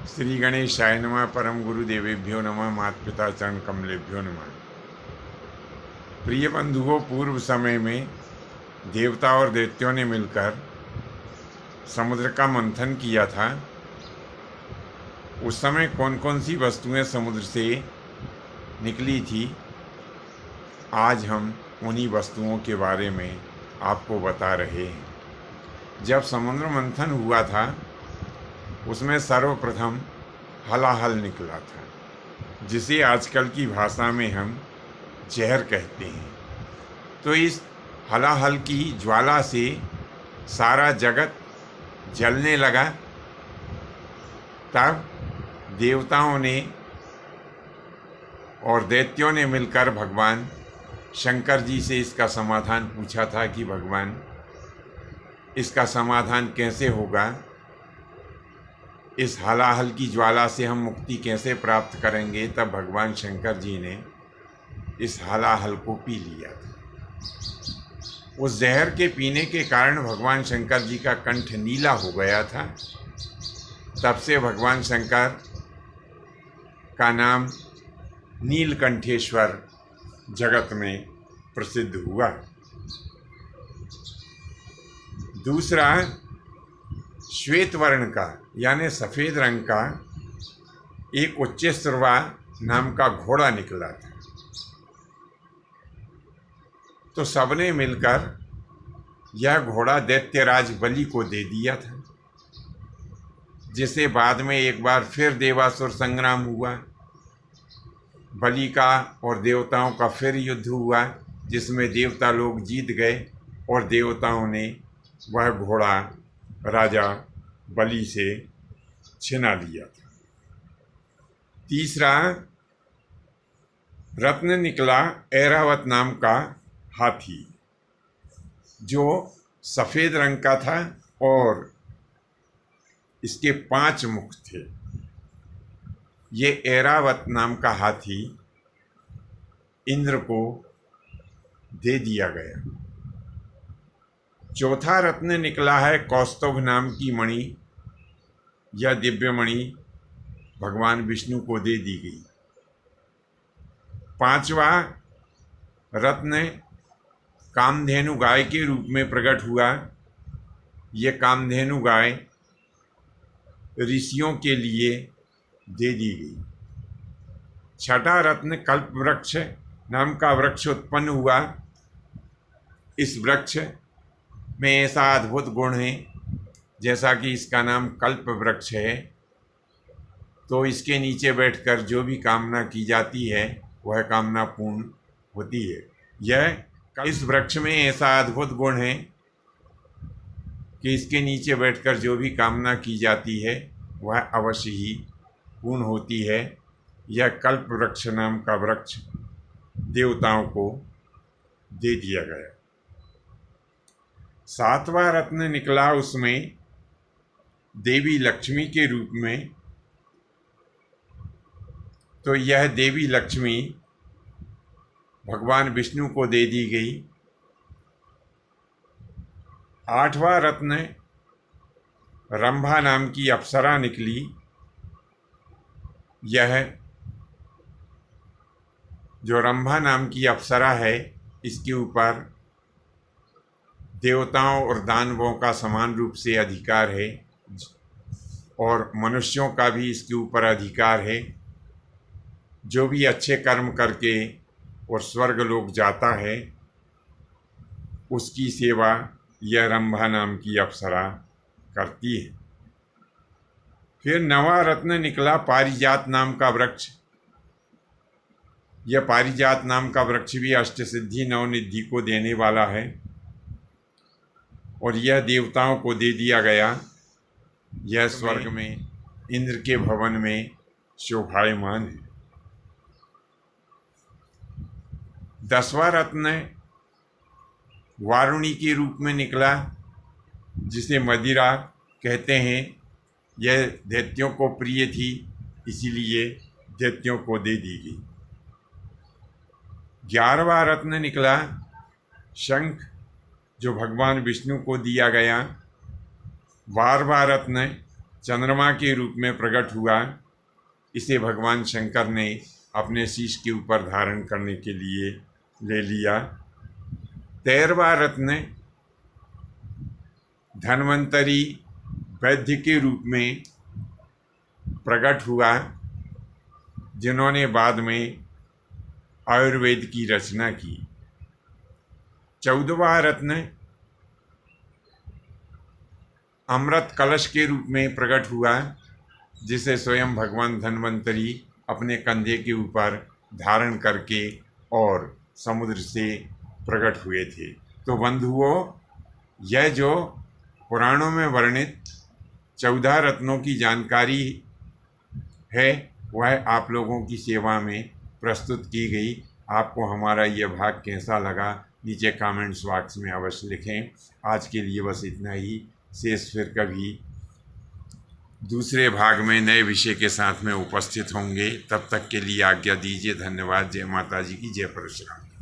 श्री गणेशाय नमः। परम गुरुदेवेभ्यो नमः। माता पिता चरण कमलेभ्यो नमः। प्रिय बंधुओं, पूर्व समय में देवता और दैत्यों ने मिलकर समुद्र का मंथन किया था। उस समय कौन कौन सी वस्तुएं समुद्र से निकली थी, आज हम उन्हीं वस्तुओं के बारे में आपको बता रहे हैं। जब समुद्र मंथन हुआ था उसमें सर्वप्रथम हलाहल निकला था, जिसे आजकल की भाषा में हम जहर कहते हैं। तो इस हलाहल की ज्वाला से सारा जगत जलने लगा। तब देवताओं ने और दैत्यों ने मिलकर भगवान शंकर जी से इसका समाधान पूछा था कि भगवान, इसका समाधान कैसे होगा, इस हलाहल की ज्वाला से हम मुक्ति कैसे प्राप्त करेंगे। तब भगवान शंकर जी ने इस हलाहल को पी लिया था। उस जहर के पीने के कारण भगवान शंकर जी का कंठ नीला हो गया था। तब से भगवान शंकर का नाम नीलकंठेश्वर जगत में प्रसिद्ध हुआ। दूसरा, श्वेत वर्ण का यानी सफ़ेद रंग का एक उच्चैःश्रवा नाम का घोड़ा निकला था। तो सबने मिलकर यह घोड़ा दैत्यराज बलि को दे दिया था, जिसे बाद में एक बार फिर देवासुर संग्राम हुआ। बलि का और देवताओं का फिर युद्ध हुआ, जिसमें देवता लोग जीत गए और देवताओं ने वह घोड़ा राजा बलि से छिना लिया था। तीसरा, रत्न निकला ऐरावत नाम का हाथी, जो सफ़ेद रंग का था और इसके 5 मुख थे। ये ऐरावत नाम का हाथी इंद्र को दे दिया गया। चौथा रत्न निकला है कौस्तुभ नाम की मणि। यह दिव्य मणि भगवान विष्णु को दे दी गई। 5वां रत्न कामधेनु गाय के रूप में प्रकट हुआ। यह कामधेनु गाय ऋषियों के लिए दे दी गई। 6ठा रत्न कल्प वृक्ष नाम का वृक्ष उत्पन्न हुआ। इस वृक्ष में ऐसा अद्भुत गुण है, जैसा कि इसका नाम कल्प वृक्ष है, तो इसके नीचे बैठकर जो भी कामना की जाती है वह कामना पूर्ण होती है। इस वृक्ष में ऐसा अद्भुत गुण है कि इसके नीचे बैठकर जो भी कामना की जाती है वह अवश्य ही पूर्ण होती है। यह कल्प वृक्ष नाम का वृक्ष देवताओं को दे दिया गया। 7वां रत्न निकला, उसमें देवी लक्ष्मी के रूप में। तो यह देवी लक्ष्मी भगवान विष्णु को दे दी गई। 8वां रत्न रंभा नाम की अप्सरा निकली। यह जो रंभा नाम की अप्सरा है, इसके ऊपर देवताओं और दानवों का समान रूप से अधिकार है और मनुष्यों का भी इसके ऊपर अधिकार है। जो भी अच्छे कर्म करके और स्वर्ग लोक जाता है, उसकी सेवा यह रंभा नाम की अप्सरा करती है। फिर 9वां रत्न निकला पारिजात नाम का वृक्ष। यह पारिजात नाम का वृक्ष भी अष्टसिद्धि नवनिधि को देने वाला है और यह देवताओं को दे दिया गया। यह स्वर्ग में इंद्र के भवन में शोभायमान है। 10वां रत्न वारुणी के रूप में निकला, जिसे मदिरा कहते हैं। यह दैत्यों को प्रिय थी, इसीलिए दैत्यों को दे दी गई। 11वां रत्न निकला शंख, जो भगवान विष्णु को दिया गया। 12वां रत्न चंद्रमा के रूप में प्रकट हुआ। इसे भगवान शंकर ने अपने शीश के ऊपर धारण करने के लिए ले लिया। 13वां रत्न धन्वंतरी वैद्य के रूप में प्रकट हुआ, जिन्होंने बाद में आयुर्वेद की रचना की। 14वां रत्न अमृत कलश के रूप में प्रकट हुआ, जिसे स्वयं भगवान धन्वंतरी अपने कंधे के ऊपर धारण करके और समुद्र से प्रकट हुए थे। तो बंधुओं, यह जो पुराणों में वर्णित 14 रत्नों की जानकारी है वह आप लोगों की सेवा में प्रस्तुत की गई। आपको हमारा यह भाग कैसा लगा नीचे कमेंट्स बॉक्स में अवश्य लिखें। आज के लिए बस इतना ही। शेष फिर कभी दूसरे भाग में नए विषय के साथ में उपस्थित होंगे। तब तक के लिए आज्ञा दीजिए। धन्यवाद। जय माता जी की, जय परशुराम।